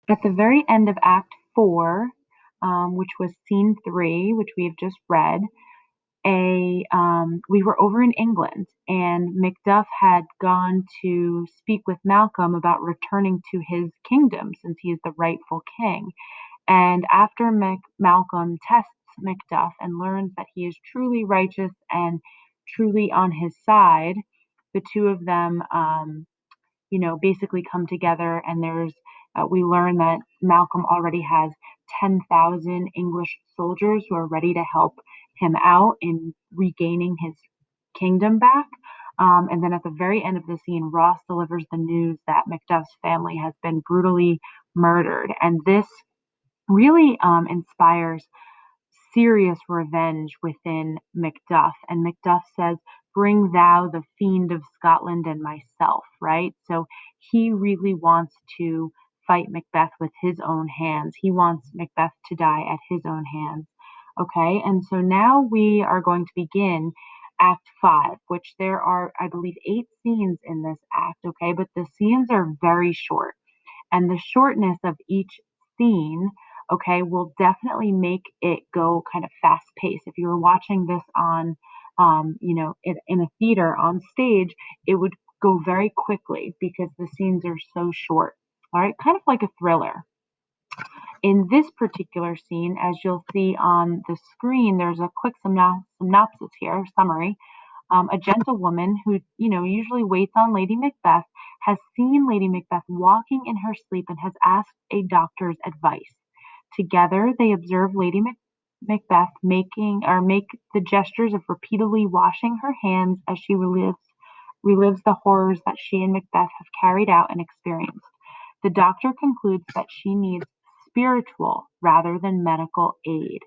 At the very end of Act 4, which was Scene 3, which we have just read, we were over in England, and Macduff had gone to speak with Malcolm about returning to his kingdom since he is the rightful king. And after Malcolm tests Macduff and learns that he is truly righteous and truly on his side, the two of them, basically come together. And we learn that Malcolm already has 10,000 English soldiers who are ready to help him out in regaining his kingdom back. And then at the very end of the scene, Ross delivers the news that Macduff's family has been brutally murdered. And this really inspires serious revenge within Macduff. And Macduff says, "Bring thou the fiend of Scotland and myself," right? So he really wants to fight Macbeth with his own hands. He wants Macbeth to die at his own hands. Okay, and so now we are going to begin Act 5, which there are, I believe, 8 scenes in this act, okay? But the scenes are very short, and the shortness of each scene, okay, will definitely make it go kind of fast paced. If you were watching this on, in a theater on stage, it would go very quickly because the scenes are so short. All right, kind of like a thriller. In this particular scene, as you'll see on the screen, there's a quick synopsis here, summary. A gentlewoman who, usually waits on Lady Macbeth has seen Lady Macbeth walking in her sleep and has asked a doctor's advice. Together, they observe Lady Macbeth make the gestures of repeatedly washing her hands as she relives the horrors that she and Macbeth have carried out and experienced. The doctor concludes that she needs spiritual rather than medical aid.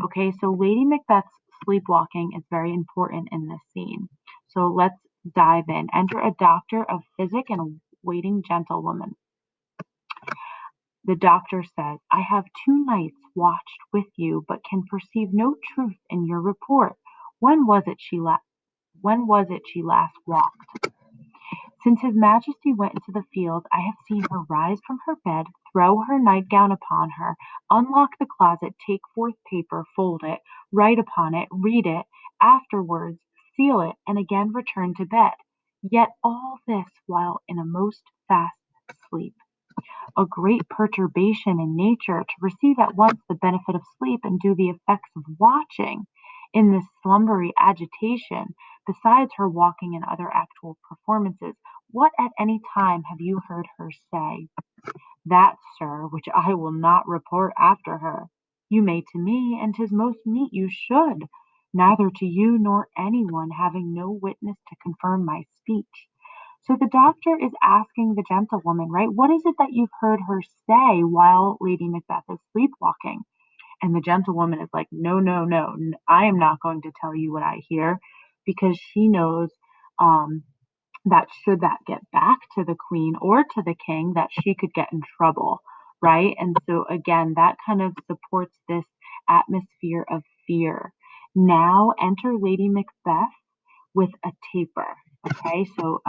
Okay, so Lady Macbeth's sleepwalking is very important in this scene. So let's dive in. Enter a doctor of physic and a waiting gentlewoman. The doctor says, "I have 2 nights watched with you, but can perceive no truth in your report. When was it she last walked?" "Since his Majesty went into the field, I have seen her rise from her bed, throw her nightgown upon her, unlock the closet, take forth paper, fold it, write upon it, read it, afterwards seal it, and again return to bed. Yet all this while in a most fast sleep. A great perturbation in nature to receive at once the benefit of sleep and do the effects of watching. In this slumbery agitation, besides her walking and other actual performances, what at any time have you heard her say? That, sir, which I will not report after her. You may to me, and 'tis most meet you should, neither to you nor any one, having no witness to confirm my speech." So the doctor is asking the gentlewoman, right? What is it that you've heard her say while Lady Macbeth is sleepwalking? And the gentlewoman is like, "No, no, no, I am not going to tell you what I hear," because she knows um, that should that get back to the queen or to the king, that she could get in trouble, right? And so again, that kind of supports this atmosphere of fear. Now enter Lady Macbeth with a taper, okay? So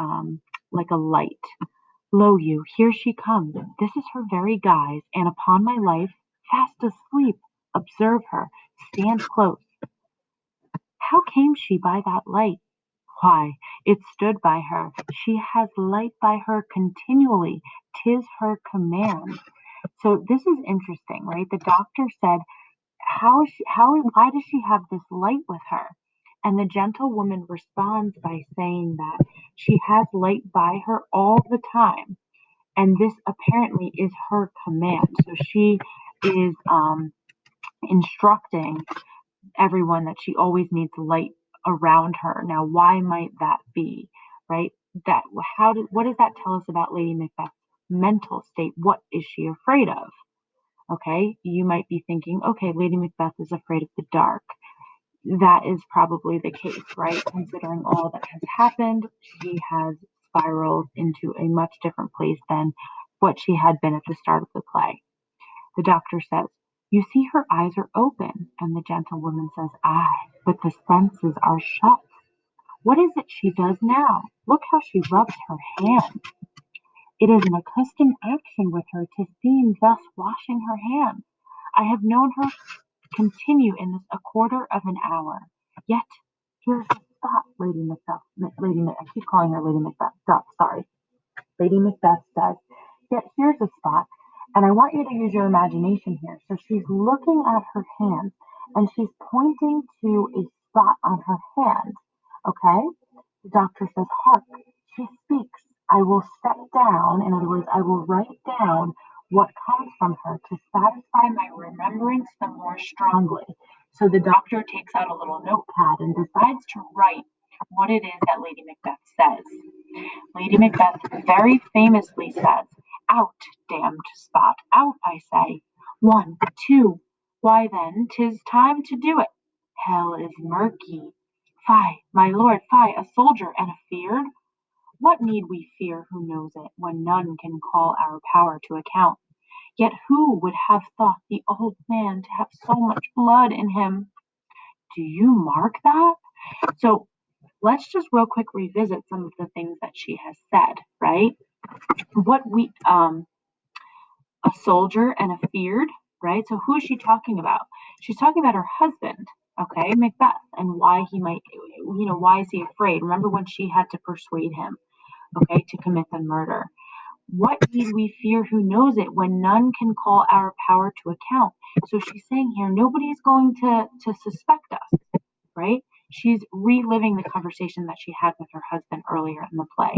like a light. "Lo you, here she comes. This is her very guise, and upon my life, fast asleep. Observe her. Stand close. How came she by that light? Why, it stood by her. She has light by her continually. 'Tis her command." So this is interesting, right? The doctor said, why does she have this light with her? And the gentlewoman responds by saying that she has light by her all the time. And this apparently is her command. So she is instructing everyone that she always needs light around her. Now, why might that be, right? What does that tell us about Lady Macbeth's mental state? What is she afraid of? Okay, you might be thinking, okay, Lady Macbeth is afraid of the dark. That is probably the case, right? Considering all that has happened, she has spiraled into a much different place than what she had been at the start of the play. The doctor says, "You see her eyes are open," and the gentlewoman says, "Aye, but the senses are shut. What is it she does now? Look how she rubs her hands." It is an accustomed action with her to seem thus washing her hands. I have known her continue in this a quarter of an hour. Yet here's the spot, Lady Macbeth. I keep calling her Lady Macbeth. Stop, sorry. Lady Macbeth says, yet here's a spot, and I want you to use your imagination here. So she's looking at her hands, and she's pointing to a spot on her hand. Okay? The doctor says, hark, she speaks. I will set down, in other words, I will write down what comes from her to satisfy my remembrance the more strongly. So the doctor takes out a little notepad and decides to write what it is that Lady Macbeth says. Lady Macbeth very famously says, out, damned spot, out, I say. 1, 2, why then, 'tis time to do it. Hell is murky. Fie, my lord, fie, a soldier and afeard? What need we fear who knows it, when none can call our power to account? Yet who would have thought the old man to have so much blood in him? Do you mark that? So let's just real quick revisit some of the things that she has said, right? What we A soldier and a feared, right? So who is she talking about? She's talking about her husband, okay, Macbeth, and why he might, why is he afraid? Remember when she had to persuade him, okay, to commit the murder. What need we fear who knows it when none can call our power to account? So she's saying here, nobody's going to suspect us, right? She's reliving the conversation that she had with her husband earlier in the play.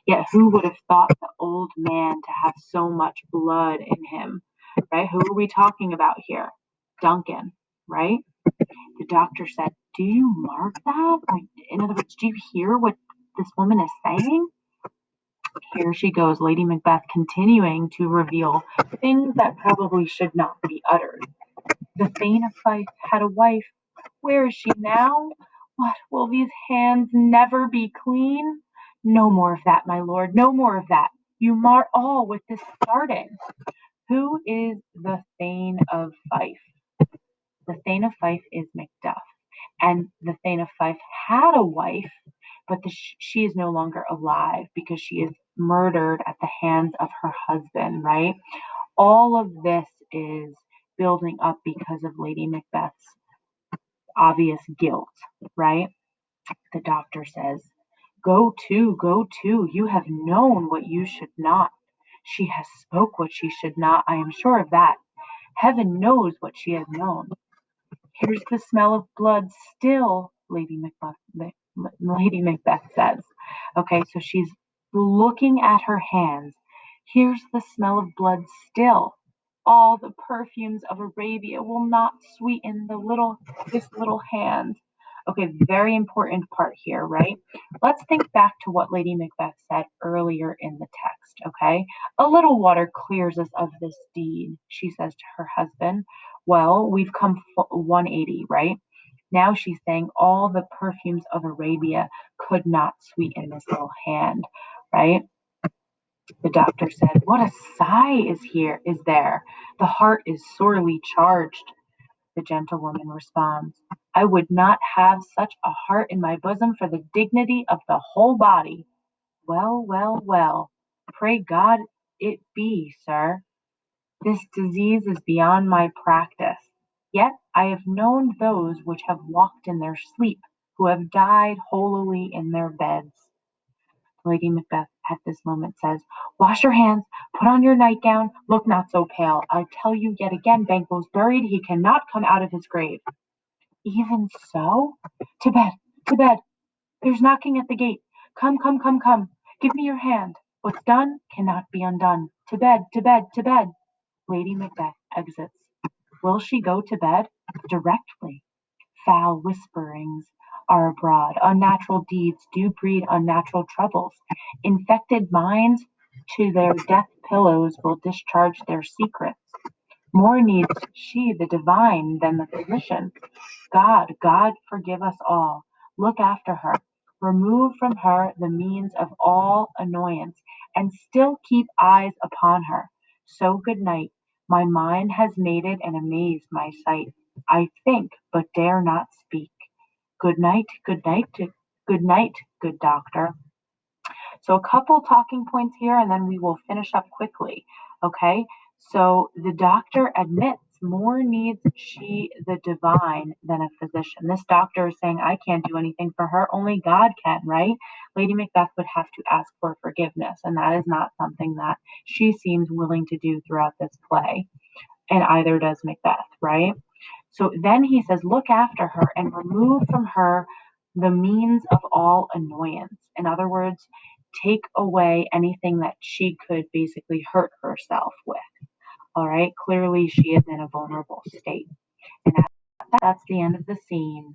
Yet who would have thought the old man to have so much blood in him, right? Who are we talking about here? Duncan, right? The doctor said, do you mark that? Or, in other words, do you hear what this woman is saying? Here she goes, Lady Macbeth continuing to reveal things that probably should not be uttered. The Thane of Fife had a wife. Where is she now? What, will these hands never be clean? No more of that, my lord, no more of that. You mar all with this starting. Who is the Thane of Fife? The Thane of Fife is Macduff. And the Thane of Fife had a wife, but she is no longer alive because she is murdered at the hands of her husband, right? All of this is building up because of Lady Macbeth's obvious guilt, right? The doctor says, go to, you have known what you should not. She has spoke what she should not, I am sure of that. Heaven knows what she has known. Here's the smell of blood still, Lady Macbeth says. Okay, so she's looking at her hands. Here's the smell of blood still. All the perfumes of Arabia will not sweeten this little hand. Okay, very important part here, right? Let's think back to what Lady Macbeth said earlier in the text, okay? A little water clears us of this deed, she says to her husband. Well, we've come 180, right? Now she's saying all the perfumes of Arabia could not sweeten this little hand, right? The doctor said, what a sigh is there? The heart is sorely charged. The gentlewoman responds, I would not have such a heart in my bosom for the dignity of the whole body. Well, well, well, pray God it be, sir. This disease is beyond my practice. Yet I have known those which have walked in their sleep, who have died holily in their beds. Lady Macbeth at this moment says, wash your hands, put on your nightgown, look not so pale. I tell you yet again, Banquo's buried, he cannot come out of his grave. Even so? To bed, to bed. There's knocking at the gate. Come, come, come, come. Give me your hand. What's done cannot be undone. To bed, to bed, to bed. Lady Macbeth exits. Will she go to bed? Directly. Foul whisperings are abroad. Unnatural deeds do breed unnatural troubles. Infected minds to their death pillows will discharge their secrets. More needs she the divine than the physician. God, forgive us all. Look after her. Remove from her the means of all annoyance, and still keep eyes upon her. So good night. My mind has made it and amazed my sight. I think, but dare not speak. Good night, good night, good night, good doctor. So a couple talking points here, and then we will finish up quickly. Okay, so the doctor admits more needs she the divine than a physician. This doctor is saying, I can't do anything for her, only God can, right? Lady Macbeth would have to ask for forgiveness, and that is not something that she seems willing to do throughout this play, and either does Macbeth, right? So then he says, look after her and remove from her the means of all annoyance. In other words, take away anything that she could basically hurt herself with. All right, clearly she is in a vulnerable state. And that's the end of the scene.